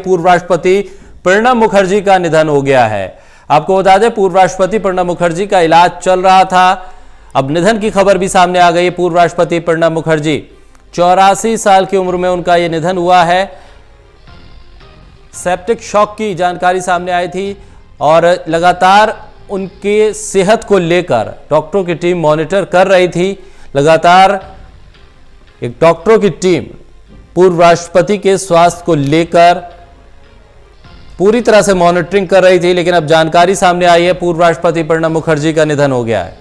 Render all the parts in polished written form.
पूर्व राष्ट्रपति प्रणब मुखर्जी का निधन हो गया है। आपको बता दें, पूर्व राष्ट्रपति प्रणब मुखर्जी का इलाज चल रहा था। अब निधन की खबर भी सामने आ गई। पूर्व राष्ट्रपति प्रणब मुखर्जी 84 साल की उम्र में उनका यह निधन हुआ है। सेप्टिक शॉक की जानकारी सामने आई थी और लगातार उनके सेहत को लेकर डॉक्टरों की टीम मॉनिटर कर रही थी। लगातार एक डॉक्टरों की टीम पूर्व राष्ट्रपति के स्वास्थ्य को लेकर पूरी तरह से मॉनिटरिंग कर रही थी, लेकिन अब जानकारी सामने आई है पूर्व राष्ट्रपति प्रणब मुखर्जी का निधन हो गया है।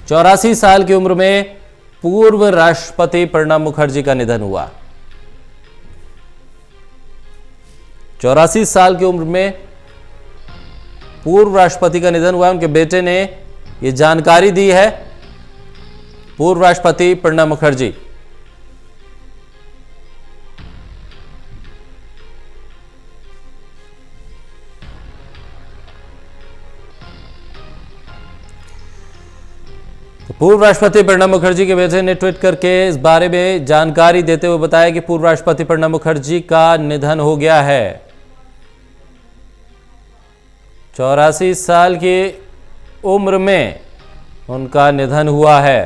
84 साल की उम्र में पूर्व राष्ट्रपति प्रणब मुखर्जी का निधन हुआ। 84 साल की उम्र में पूर्व राष्ट्रपति का निधन हुआ। उनके बेटे ने यह जानकारी दी है। पूर्व राष्ट्रपति प्रणब मुखर्जी पूर्व राष्ट्रपति प्रणब मुखर्जी के बेटे ने ट्वीट करके इस बारे में जानकारी देते हुए बताया कि पूर्व राष्ट्रपति प्रणब मुखर्जी का निधन हो गया है। 84 साल की उम्र में उनका निधन हुआ है।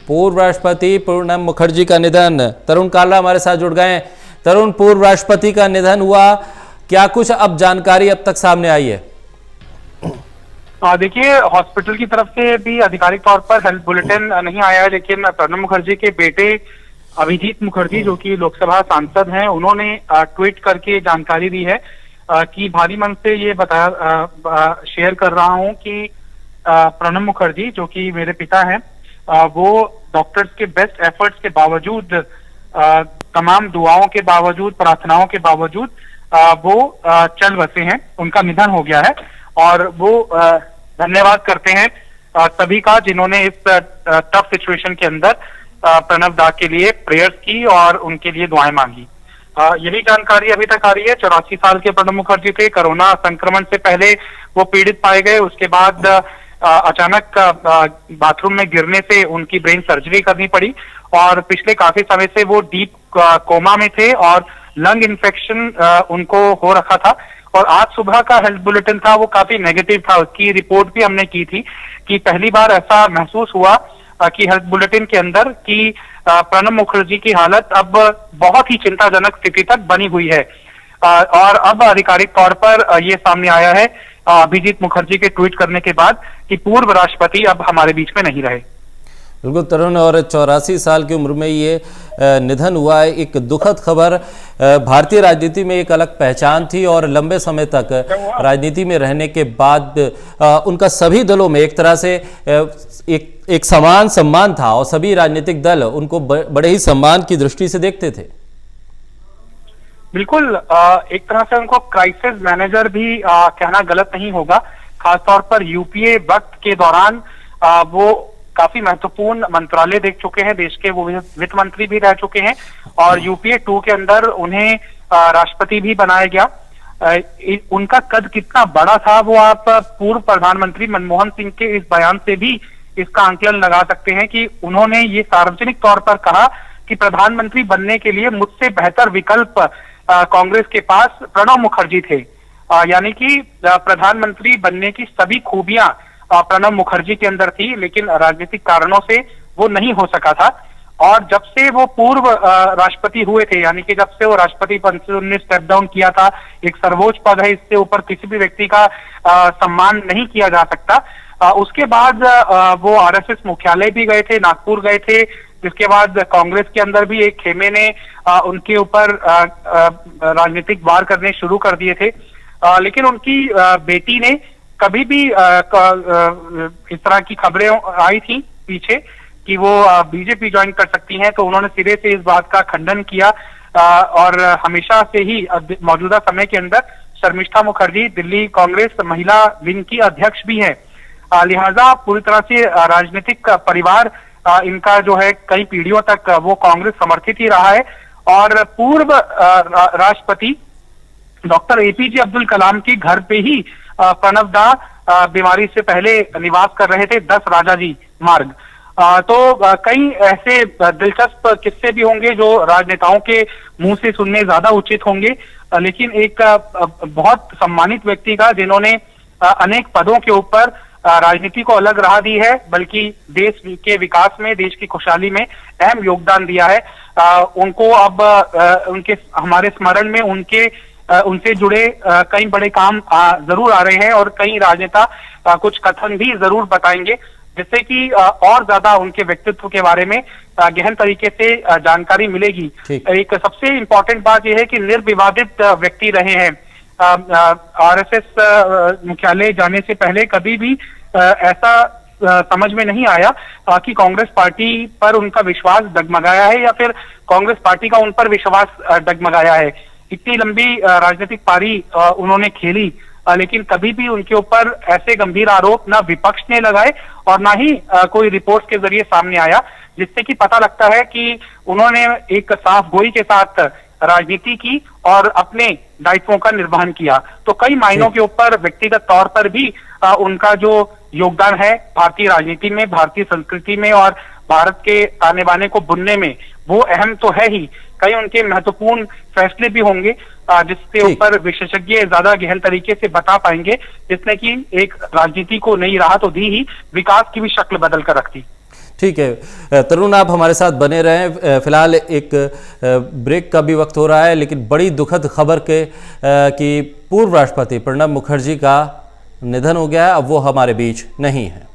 पूर्व राष्ट्रपति प्रणब मुखर्जी का निधन। तरुण काला हमारे साथ जुड़ गए हैं। तरुण, पूर्व राष्ट्रपति का निधन हुआ, क्या कुछ अब जानकारी अब तक सामने आई है? देखिए, हॉस्पिटल की तरफ से भी आधिकारिक तौर पर हेल्थ बुलेटिन नहीं आया है, लेकिन प्रणब मुखर्जी के बेटे अभिजीत मुखर्जी जो कि लोकसभा सांसद हैं, उन्होंने ट्वीट करके जानकारी दी है कि भारी मन से ये बताया शेयर कर रहा हूं कि प्रणब मुखर्जी जो कि मेरे पिता हैं, वो डॉक्टर्स के बेस्ट एफर्ट्स के बावजूद, तमाम दुआओं के बावजूद, प्रार्थनाओं के बावजूद वो चल बसे हैं। उनका निधन हो गया है और वो धन्यवाद करते हैं सभी का जिन्होंने इस टफ सिचुएशन के अंदर प्रणब दा के लिए प्रेयर्स की और उनके लिए दुआएं मांगी। यही जानकारी अभी तक आ रही है। 84 साल के प्रणब मुखर्जी थे। कोरोना संक्रमण से पहले वो पीड़ित पाए गए। उसके बाद अचानक बाथरूम में गिरने से उनकी ब्रेन सर्जरी करनी पड़ी और पिछले काफी समय से वो डीप कोमा में थे और लंग इन्फेक्शन उनको हो रखा था। और आज सुबह का हेल्थ बुलेटिन था वो काफी नेगेटिव था। उसकी रिपोर्ट भी हमने की थी कि पहली बार ऐसा महसूस हुआ कि हेल्थ बुलेटिन के अंदर कि प्रणब मुखर्जी की हालत अब बहुत ही चिंताजनक स्थिति तक बनी हुई है। और अब आधिकारिक तौर पर ये सामने आया है अभिजीत मुखर्जी के ट्वीट करने के बाद कि पूर्व राष्ट्रपति अब हमारे बीच में नहीं रहे। बिल्कुल तरुण, और 84 साल की उम्र में ये निधन हुआ है। एक दुखद खबर। भारतीय राजनीति में एक अलग पहचान थी और लंबे समय तक राजनीति में रहने के बाद उनका सभी दलों में एक तरह से एक समान सम्मान था और सभी राजनीतिक दल उनको बड़े ही सम्मान की दृष्टि से देखते थे। बिल्कुल, एक तरह से उनको क्राइसिस मैनेजर भी कहना गलत नहीं होगा। खासतौर पर यूपीए वक्त के दौरान वो काफी महत्वपूर्ण मंत्रालय देख चुके हैं देश के। वो वित्त मंत्री भी रह चुके हैं और यूपीए 2 के अंदर उन्हें राष्ट्रपति भी बनाया गया। उनका कद कितना बड़ा था वो आप पूर्व प्रधानमंत्री मनमोहन सिंह के इस बयान से भी इसका आंकलन लगा सकते हैं कि उन्होंने ये सार्वजनिक तौर पर कहा कि प्रधानमंत्री बनने के लिए मुझसे बेहतर विकल्प कांग्रेस के पास प्रणब मुखर्जी थे। यानी कि प्रधानमंत्री बनने की सभी खूबियां प्रणब मुखर्जी के अंदर थी, लेकिन राजनीतिक कारणों से वो नहीं हो सका था। और जब से वो पूर्व राष्ट्रपति हुए थे, यानी कि जब से वो राष्ट्रपति पद से उन्होंने स्टेप डाउन किया था, एक सर्वोच्च पद है, इससे ऊपर किसी भी व्यक्ति का सम्मान नहीं किया जा सकता। उसके बाद वो आरएसएस मुख्यालय भी गए थे, नागपुर गए थे, जिसके बाद कांग्रेस के अंदर भी एक खेमे ने उनके ऊपर राजनीतिक वार करने शुरू कर दिए थे। लेकिन उनकी बेटी ने कभी भी इस तरह की खबरें आई थी पीछे कि वो बीजेपी ज्वाइन कर सकती हैं, तो उन्होंने सिरे से इस बात का खंडन किया और हमेशा से ही मौजूदा समय के अंदर शर्मिष्ठा मुखर्जी दिल्ली कांग्रेस महिला विंग की अध्यक्ष भी हैं। लिहाजा पूरी तरह से राजनीतिक परिवार इनका जो है कई पीढ़ियों तक वो कांग्रेस समर्थित ही रहा है। और पूर्व राष्ट्रपति डॉक्टर एपीजे अब्दुल कलाम के घर पे ही प्रणब दा बीमारी से पहले निवास कर रहे थे, 10 राजाजी मार्ग। कई ऐसे दिलचस्प किस्से भी होंगे जो राजनेताओं के मुंह से सुनने ज्यादा उचित होंगे, लेकिन एक बहुत सम्मानित व्यक्ति का, जिन्होंने अनेक पदों के ऊपर राजनीति को अलग राह दी है, बल्कि देश के विकास में, देश की खुशहाली में अहम योगदान दिया है, उनको अब उनके हमारे स्मरण में उनसे जुड़े कई बड़े काम जरूर आ रहे हैं, और कई राजनेता कुछ कथन भी जरूर बताएंगे, जिससे कि और ज्यादा उनके व्यक्तित्व के बारे में गहन तरीके से जानकारी मिलेगी। एक सबसे इम्पोर्टेंट बात यह है कि निर्विवादित व्यक्ति रहे हैं। आरएसएस मुख्यालय जाने से पहले कभी भी ऐसा समझ में नहीं आया कि कांग्रेस पार्टी पर उनका विश्वास डगमगाया है या फिर कांग्रेस पार्टी का उन पर विश्वास डगमगाया है। इतनी लंबी राजनीतिक पारी उन्होंने खेली, लेकिन कभी भी उनके ऊपर ऐसे गंभीर आरोप ना विपक्ष ने लगाए और ना ही कोई रिपोर्ट के जरिए सामने आया, जिससे कि पता लगता है कि उन्होंने एक साफ गोई के साथ राजनीति की और अपने दायित्वों का निर्वहन किया। तो कई मायनों के ऊपर व्यक्तिगत तौर पर भी उनका जो योगदान है भारतीय राजनीति में, भारतीय संस्कृति में और भारत के आने बाने को बुनने में, वो अहम तो है ही। कई उनके महत्वपूर्ण फैसले भी होंगे जिसके ऊपर विशेषज्ञ ज्यादा गहन तरीके से बता पाएंगे, जिसने कि एक राजनीति को नई राह तो दी ही, विकास की भी शक्ल बदल कर रखती। ठीक है तरुण, आप हमारे साथ बने रहें। फिलहाल एक ब्रेक का भी वक्त हो रहा है, लेकिन बड़ी दुखद खबर कि पूर्व राष्ट्रपति प्रणब मुखर्जी का निधन हो गया है। अब वो हमारे बीच नहीं है।